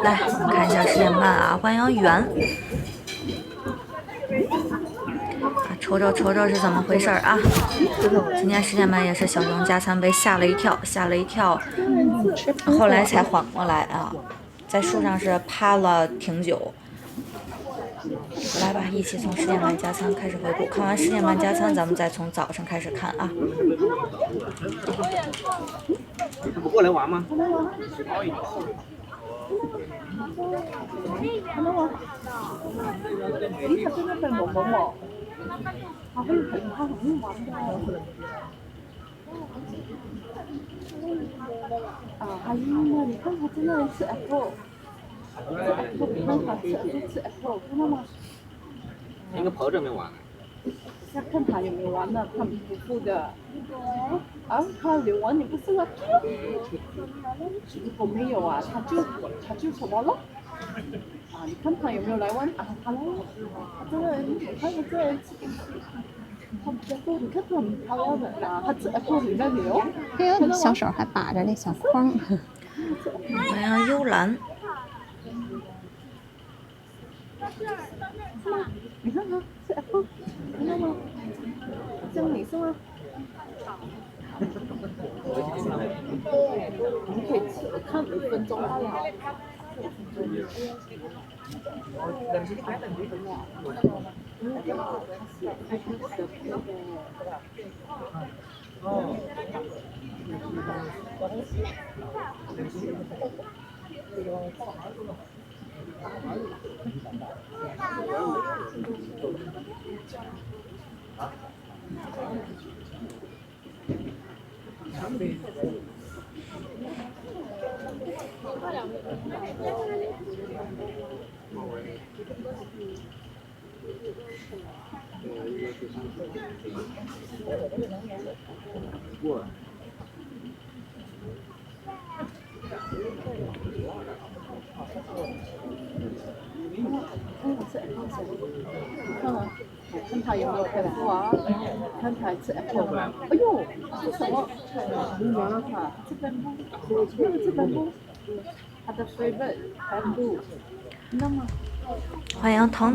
来看一下10点半啊，欢迎圆。瞅瞅是怎么回事啊？今天10点半也是小熊加餐被吓了一跳，后来才缓过来啊，在树上是趴了挺久。来吧，一起从10点半加餐开始回顾，看完10点半加餐，咱们再从早上开始看啊。他不过来玩吗？阿姨呢？你看他在那里吃 apple， 没办法吃 apple， 看到吗？应该跑这没玩。要看他有没有玩呢，他不付的。啊，他有玩你不是吗？如果没有啊，他就什么了？啊，你看他有没有来玩啊？他来了，他真的，你看他这一次。他比较多，你看他很漂亮的啊，他吃 apple 你那里哦，小手还把着那小筐。欢迎幽兰。你看他吃 apple， 看到吗？这样你是吗？你可以吃，看5分钟罢了。看他有没有 apple 啊？看他吃 apple 吗？哎呦，是什么？这边不，这边不，他的 favorite bamboo， 知道吗？欢迎腾，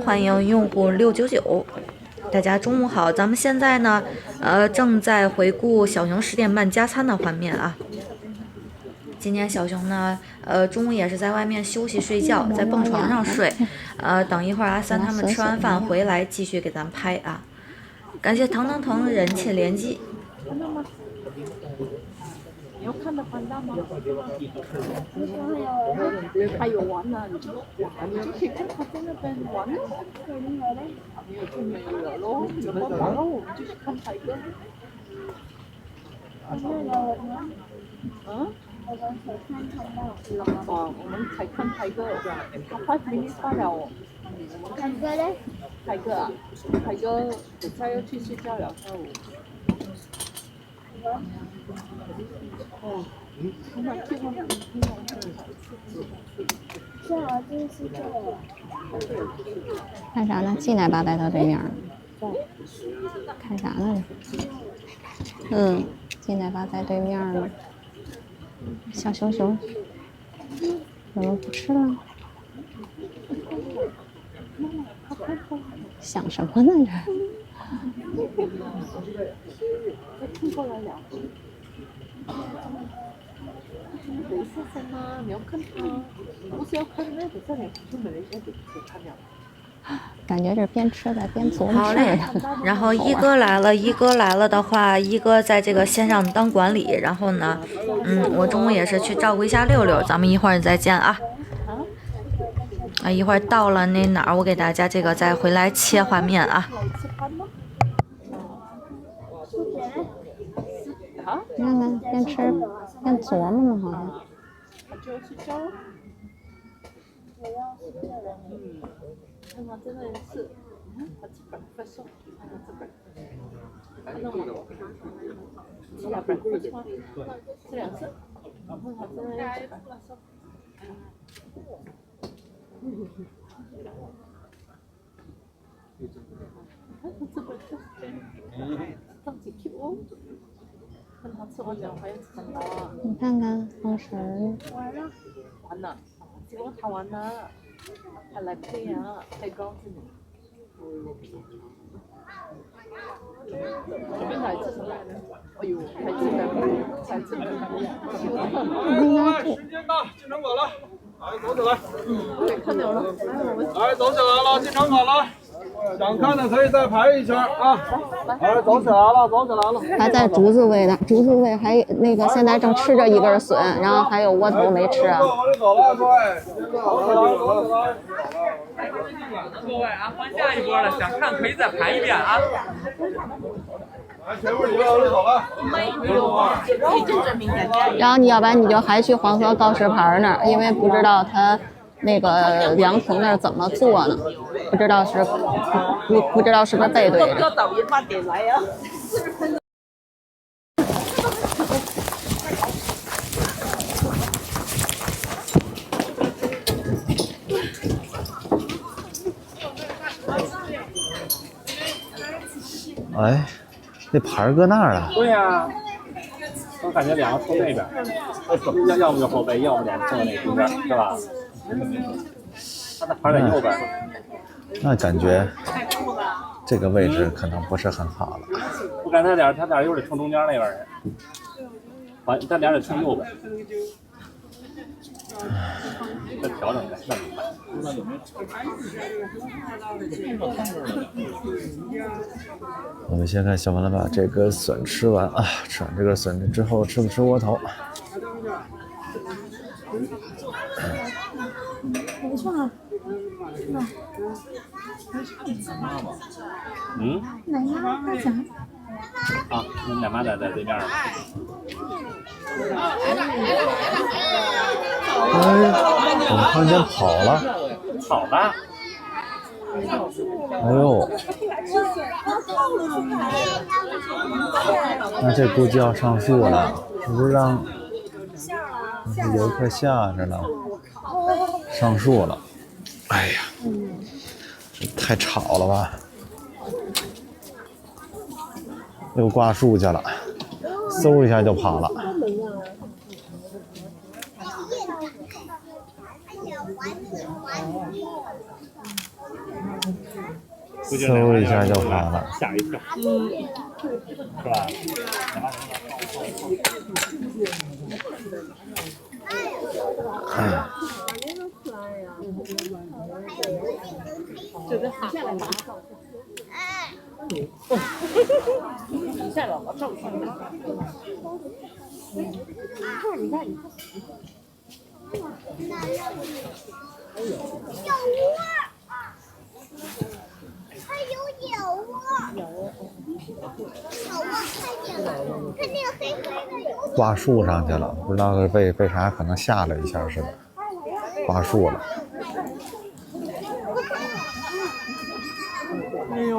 欢迎用户699。大家中午好，咱们现在呢，正在回顾小熊10点半加餐的画面啊。今天小熊呢，中午也是在外面休息睡觉，在蹦床上睡。等一会儿阿三他们吃完饭回来继续给咱拍啊。感谢腾人气连击。你要看到班大吗？还有玩呢，你就可以看他在那边玩咯。没有就没有了咯，有办法咯，我们就去看台哥。嗯？哦，我们才看台哥，他5 minutes 罢了哦。台哥嘞？台哥啊，台哥等下要去睡觉了，下午。哦，看他去吗？是啊，就是这个。看啥呢？季奶爸在他对面。看啥呢？季奶爸在对面呢。小熊熊，怎么不吃了？想什么呢这？听过来了。等一下先吗？你要看他，你不是要看那？等下你去马来西亚就看了。感觉这边吃的边琢磨好嘞，然后一哥来了的话，一哥在这个线上当管理，然后呢，我中午也是去照顾一下六六，咱们一会儿再见啊。一会儿到了那哪儿，我给大家这个再回来切画面啊。你看看，边吃边琢磨呢，好像。就睡觉了。看他真的是，他吃 breakfast 哦，看他吃 breakfast， 看到吗？吃了 breakfast 吗？吃2次，然后他真的要吃 breakfast 哦。看他吃 breakfast，这样子 cute 哦。跟他吃完两回吃很多。你看看放绳儿。完了，结果他完了，还来配呀，配高子呢。这边来吃什么？哎呦，还吃的，才吃的。时间到，进场馆了，来走起来。对，看到了，来走起来了，进场馆了。想看的可以再排一圈啊！来，走起来了，走起来了。还在竹子味的，竹子味还那个现在正吃着一根笋，然后还有窝头没吃啊。往里走了，各位，走起来，走起来。各位啊，换下一波了，想看可以再排一遍啊。来，前面你们往里走了。然后你要不然你就还去黄河告示牌那儿，因为不知道他那个凉亭那儿怎么做呢，不知道是不知道是不是背对着。导演8点来呀。哎，那牌儿搁那儿了。对呀、我感觉两个冲那边，要么就后背，要么两个冲到那中间，是吧？他的牌在右边。那感觉这个位置可能不是很好了。我感觉他俩又得冲中间那边儿去，他俩得冲右边。再调整一下，那怎么办？我们先看小王来把这个笋吃完啊，吃完这个笋之后吃不吃窝头？没错啊，嗯？奶妈在讲。啊，那奶妈在对面呢。哎，怎么看见跑了？跑了。哎呦，那这估计要上树了，是不是让游客下着了？上树了。哎呀，这太吵了吧！又挂树去了，嗖一下就跑了。嗖一下就跑了，吓一跳，是吧？这个下来吧。下来了，照相了。你看。有窝，它有窝，小窝看见了，它那个黑黑的有。挂树上去了，不知道是被啥可能吓了一下似的，挂树了。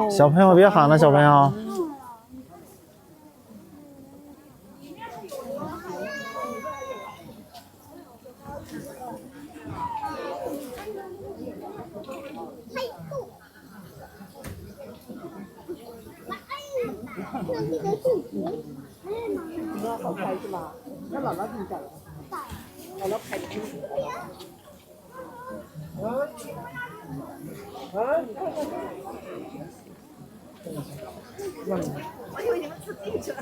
小朋友别喊了，小朋友。好开是吧？那姥姥怎么讲？姥姥开的。我以为你们吃进去了。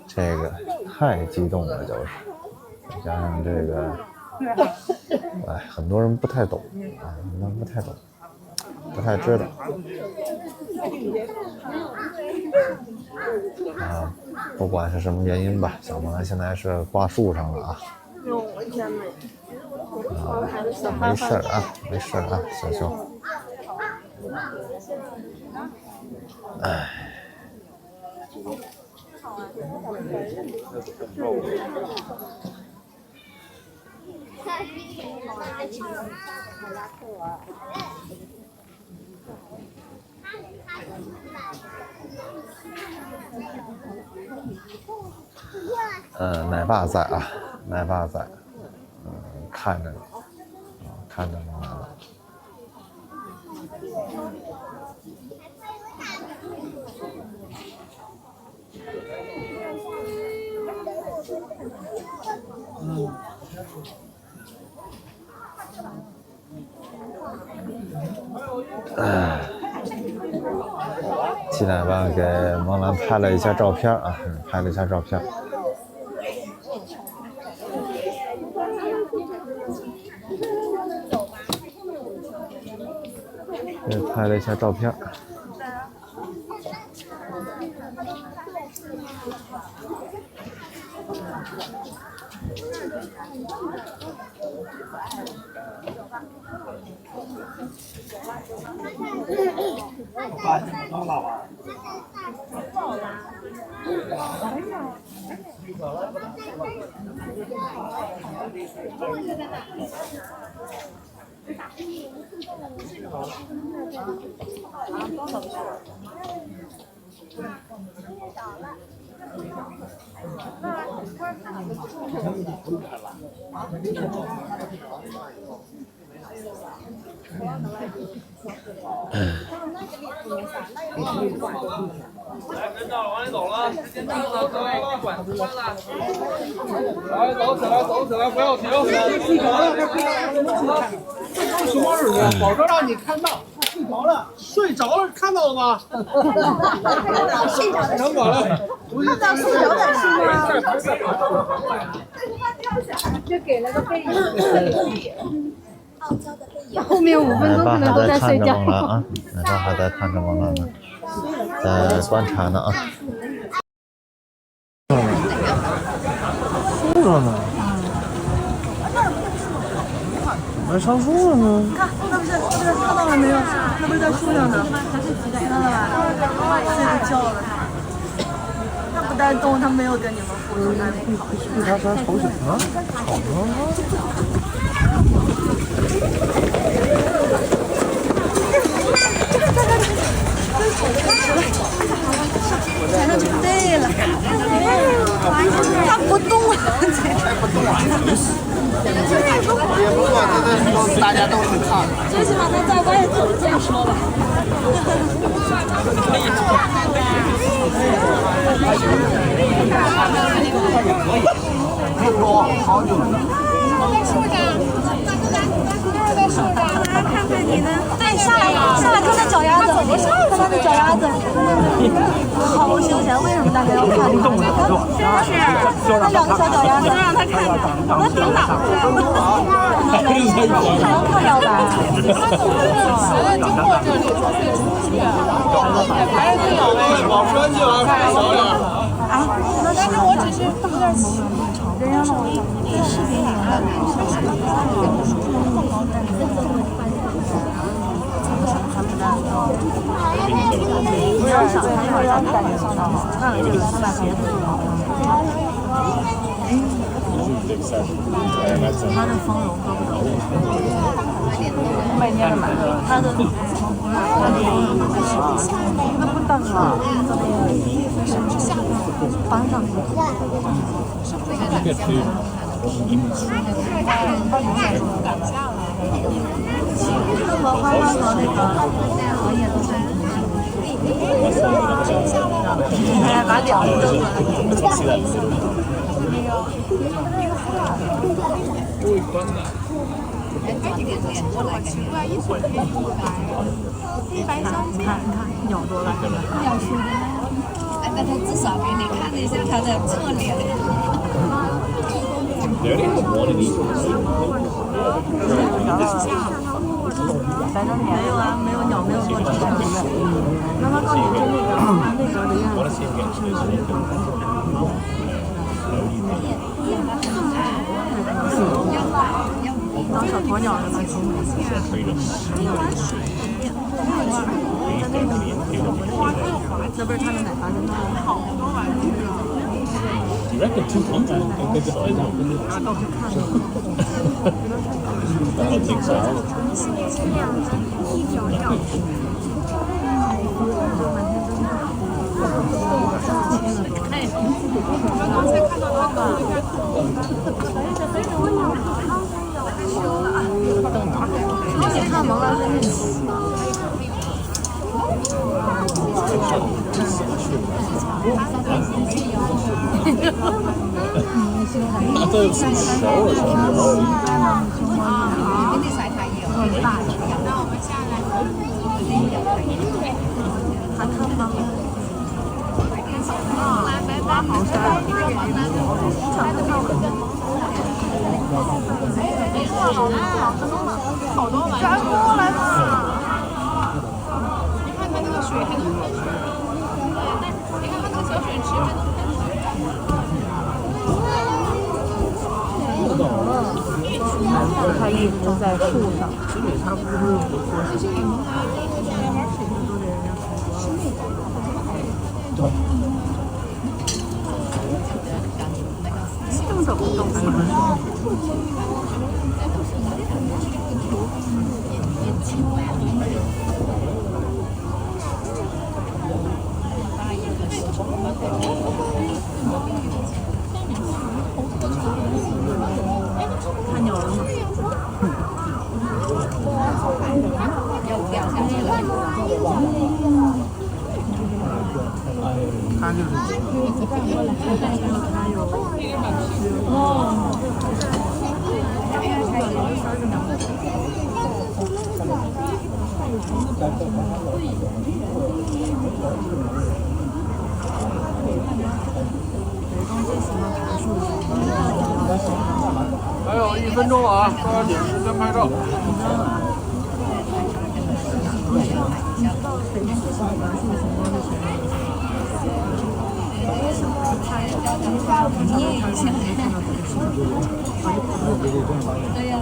这个太激动了，就是加上这个，哎，很多人不太懂啊，很多人不太懂，不太知道啊。不管是什么原因吧，小萌现在是挂树上了啊。啊，没事啊，没事啊，小熊。哎。奶爸在啊，奶爸在，看着呢，看着呢。鸡奶爸给萌兰拍了一下照片啊，拍了一下照片。拍了一下照片。来，人到了，往里走了，时间到了，各位，管关了。来，走起来，走起来，不要停。睡着了，什么日子？保证让你看到。睡着了，睡着了，看到了吗？睡着的能管了。看到睡着的是吗？就给了个背影。后面5分钟可能都在睡觉。奶爸还在看着萌兰呢，在观察呢啊。树上呢？还上树了呢？看，那不是看到了没有？那不是在树上呢？看到了吧？睡着觉了。它不带动，它没有跟你们互动，它没跑。为啥吵醒了？吵了。踩上去对了，它不动了，也不错，这大家都很看。最起码他教官也只是这样说吧。好久了。看看你呢？对，下来看看脚丫子，看他的脚丫子，好休闲。为什么大家要看他？是，那两个小脚丫子，不让他看看，我顶挡着。还要看腰板。经过这里才飞出去，还是最有味。保持安静啊，小点。啊，但是我只是有点奇，人家老这视频里不要想，他要感觉上到，看了这个，他把鞋子他的丰容够不着，每年的买，他的那不等了，搬上去。那么花花和那个荷叶都在。哎，把脚扔了。鸟多了，鸟叔的。哎，那他至少给你看一下他的侧脸。没有啊，没有鸟，没有落地。妈妈告诉你，就那个的样子。当小鸵鸟的那种。那不是他的奶爸的那好多玩意儿。倒是看了。它一直在树上。动都不动。看鸟了吗？它就是还有1分钟了啊，抓紧时间拍照。对呀。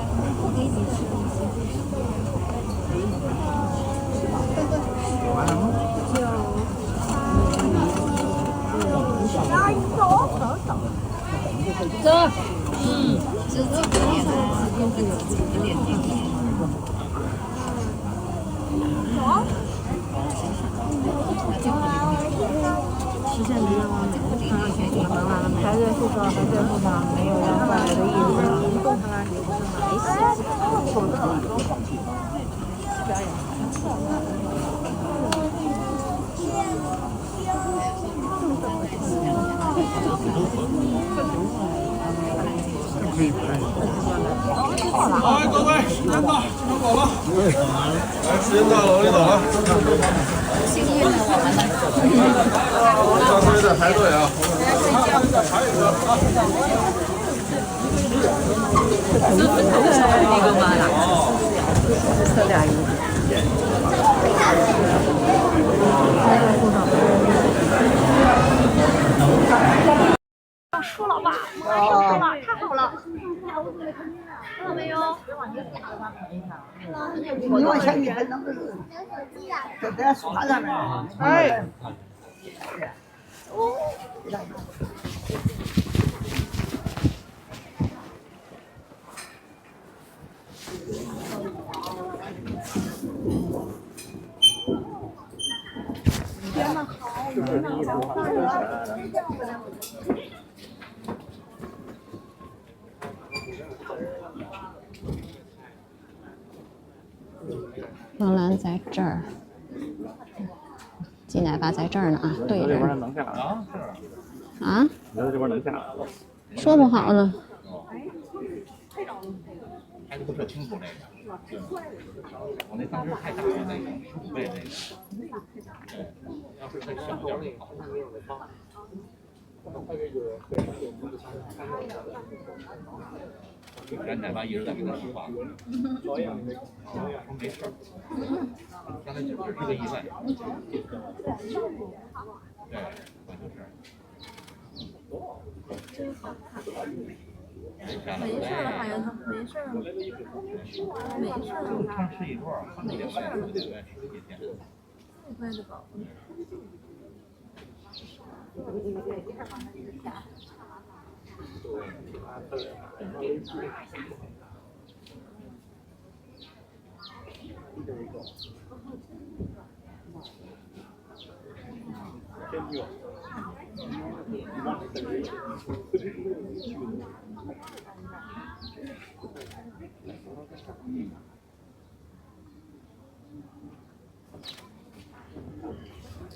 走。自己的脸，自己的脸定。实现你愿望，排队树上，排队树上，没有要换来的意思。移动它那里不是买一些口罩，表演。可以拍。来，各位，时间到，只能走了。来，时间到了，我得走了。幸运的我们了。下次再排队啊。再排一个。那个嘛，这俩一个。要输了吧？要输了，太好了！看到没有？你往前一分，那不是在树上面？哎。编得好，编得好。罗兰在这儿，鸡奶爸在这儿呢啊，对着。这边能下来啊？啊？你觉得这边能下来？说不好呢。拍的不特清楚那个，我那当时太大了那个15倍那个，对，要是再小点就好。然奶爸一直在跟他说话，说没事儿，刚才只是个意外，对，反正是。没事了，还有他没事了，没事了，刚吃一桌，换个2万，2万吃了几天，这块的宝。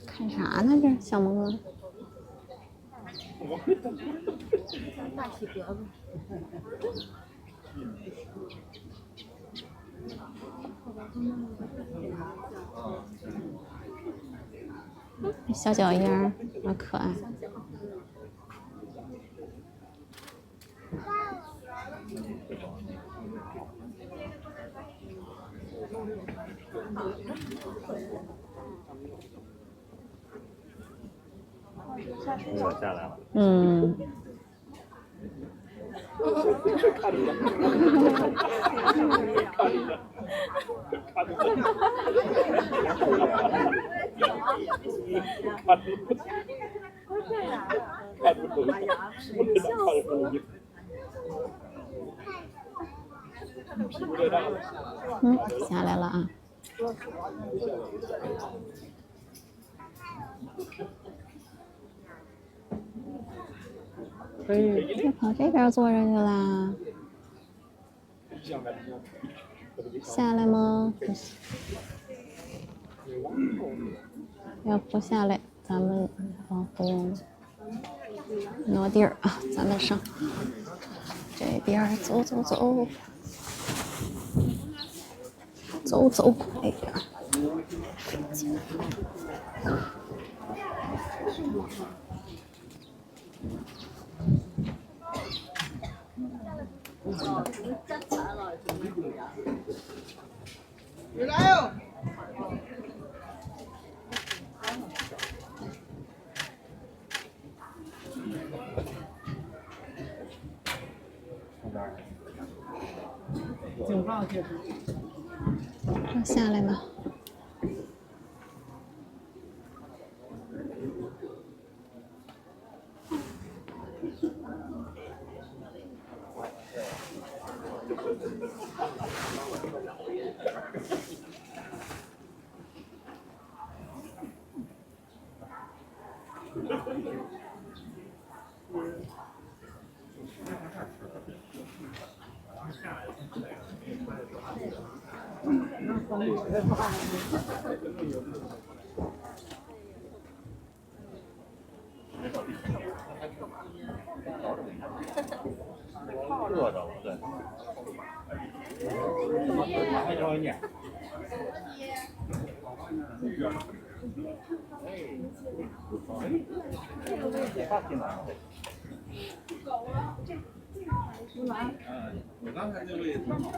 看啥呢？这小萌萌。大体格子。小脚印儿，好可爱。我下来了。嗯。下来了啊。就跑这边坐着去啦。下来吗？要不下来，咱们不用挪地儿啊，咱们上这边走走走，走走这边。来哟！下来吧。热着了，对。还有点。我刚才那位也挺好的，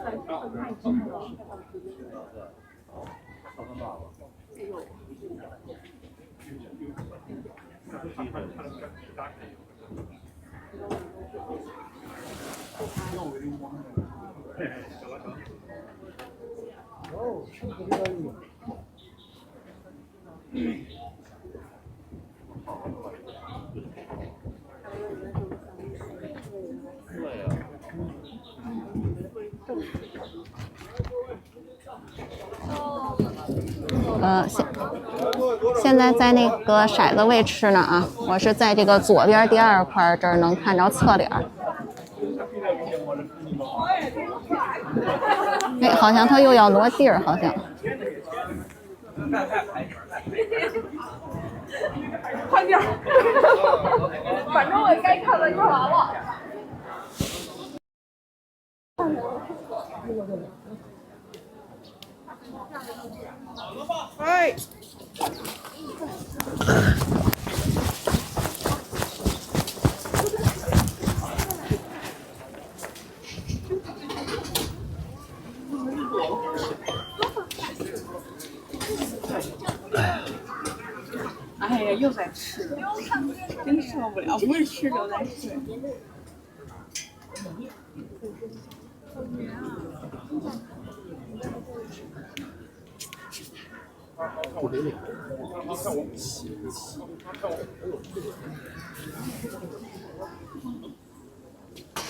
现在在那个骰子位吃呢啊，我是在这个左边第2块这儿能看着侧脸。哎，好像他又要挪地儿，好像。快点，反正我也该看的看完了。哎。哎呀，又在吃，真受不了！不是吃就在吃。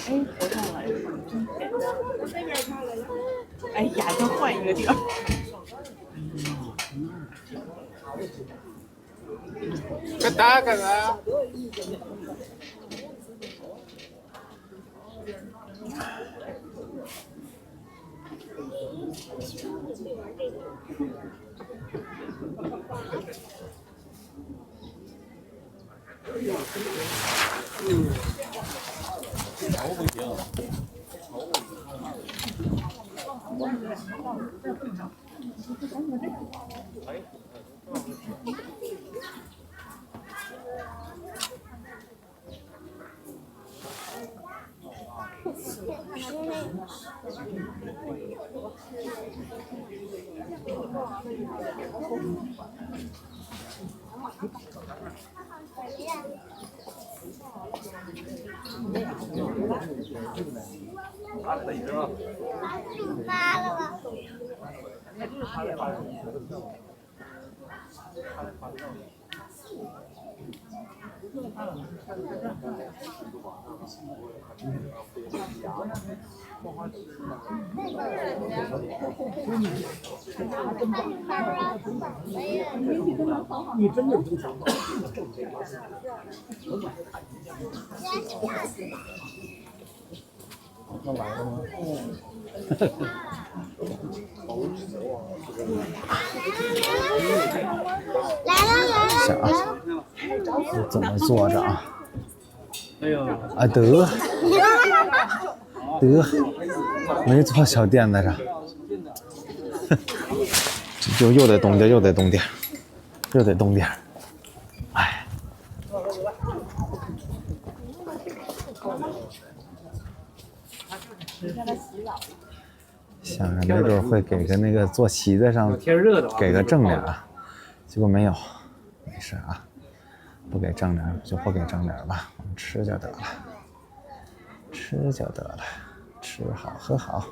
哎，活上来了，真简单。哎呀，再换一个地儿。再打开啊！你真的不想跑？能来了吗？想啊，怎么坐着啊？哎呦，啊得，没坐小垫子上，就又得动点，又得动点，又得动点，哎。想着没准会给个那个坐席子上给个正点啊，结果没有，没事啊，不给正点就不给正点吧，我们吃就得了，吃就得了，吃好喝好。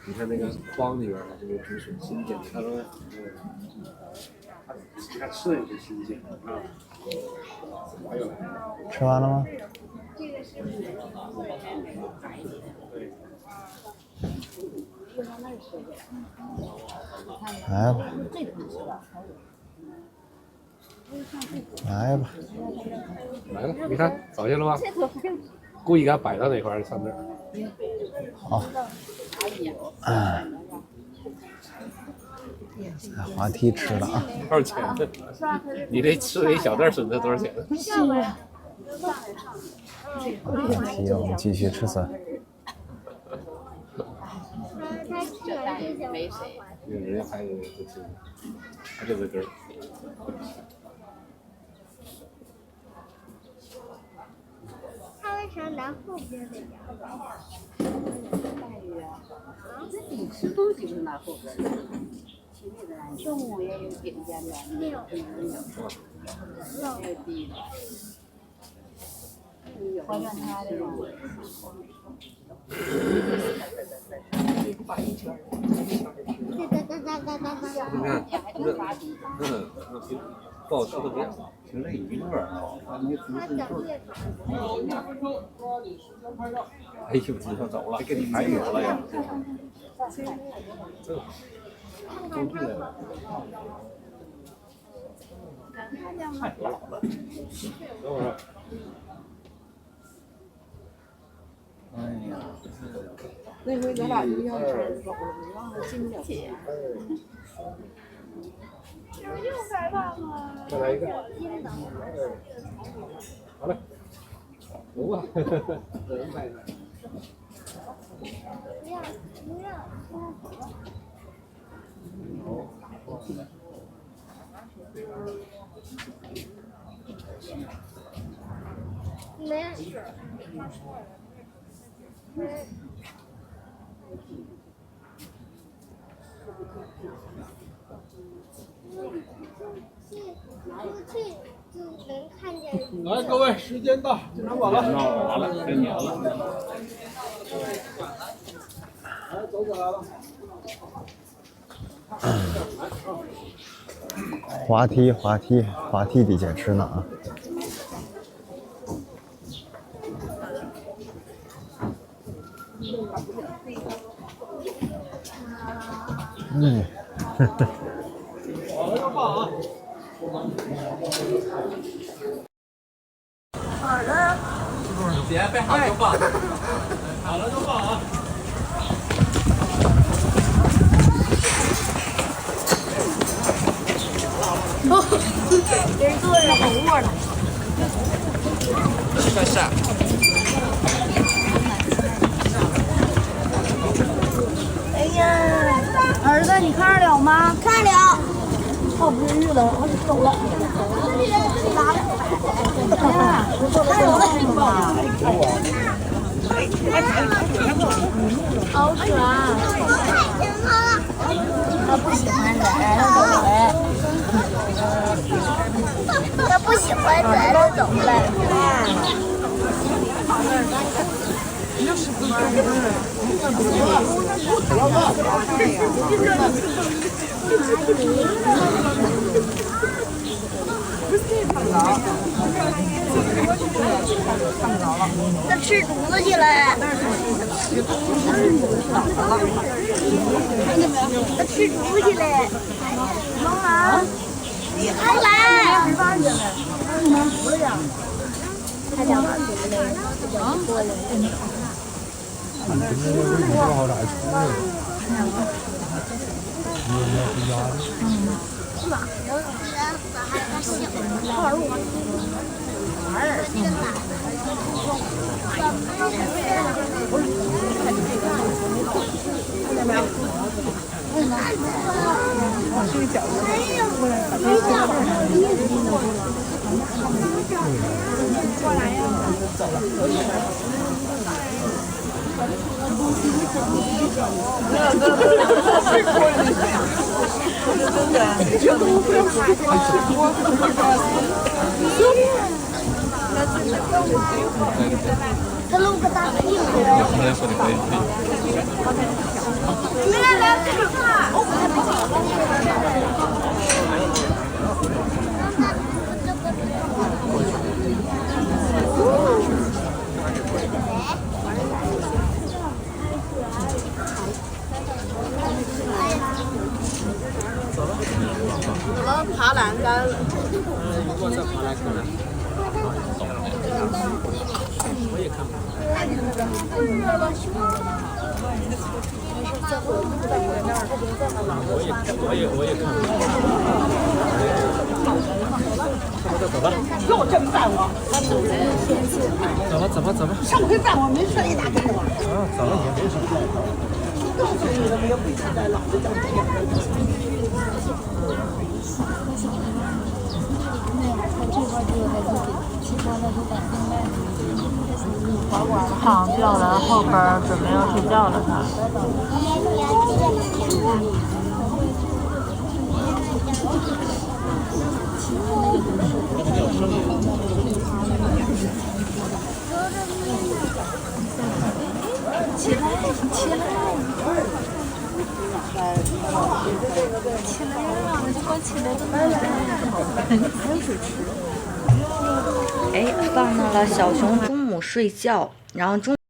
你看那个筐里边的这个竹笋新鲜的，他说，他吃的也是新鲜的啊。吃完了吗？来吧，来吧，来了，你看走下了吧？故意给它摆到那块儿，上那儿。好。在滑梯吃了啊！多少钱呢？你这吃了一小袋笋子多少钱？滑梯我们继续吃笋。人家还有还这个根儿。他为啥拿后边的呀？你吃东西是拿后边的，中午也有饼干的，没有低的。我让他的肉。不好吃的不要，就那一个啊，你不是哎呦，直接走了，给你排油了呀！都对了，太多了。等会儿。哎呀，那回咱俩一样吃，忘了进不了钱。600磅吗？再来一个。好嘞。有啊。不要不要。没事。出去就能看见。来，各位，时间到，进场馆了。完了，该你了。来，走起来了。滑梯底下吃呢啊！嗯。好了就放啊。好了。姐，备好就放。好了就放啊。哦，这人做的好饿了。快上。哎呀，儿子，你看着了吗？看了。泡不是日了，我就走了。拉了。哎呀，太有了吧？好爽！他不喜欢咱，他走了。他不喜欢咱，他走了。他吃竹子去了。他吃竹去了。萌萌，快来！他想把竹子过来。是吧？然后还有个小套路。过来呀！他露个大屁股。你们来看看。我们爬栏杆了。我在爬栏杆了。我也看过。我也看过。走吧。又这么办我。走吧。上回办我没摔一大跟头。走了也没什么。告诉你了没有？回家再老子讲这躺吊篮后边准备要睡觉了，他。起来，让人光起来都还有水吃。哎，放到了小熊中午睡觉，然后中。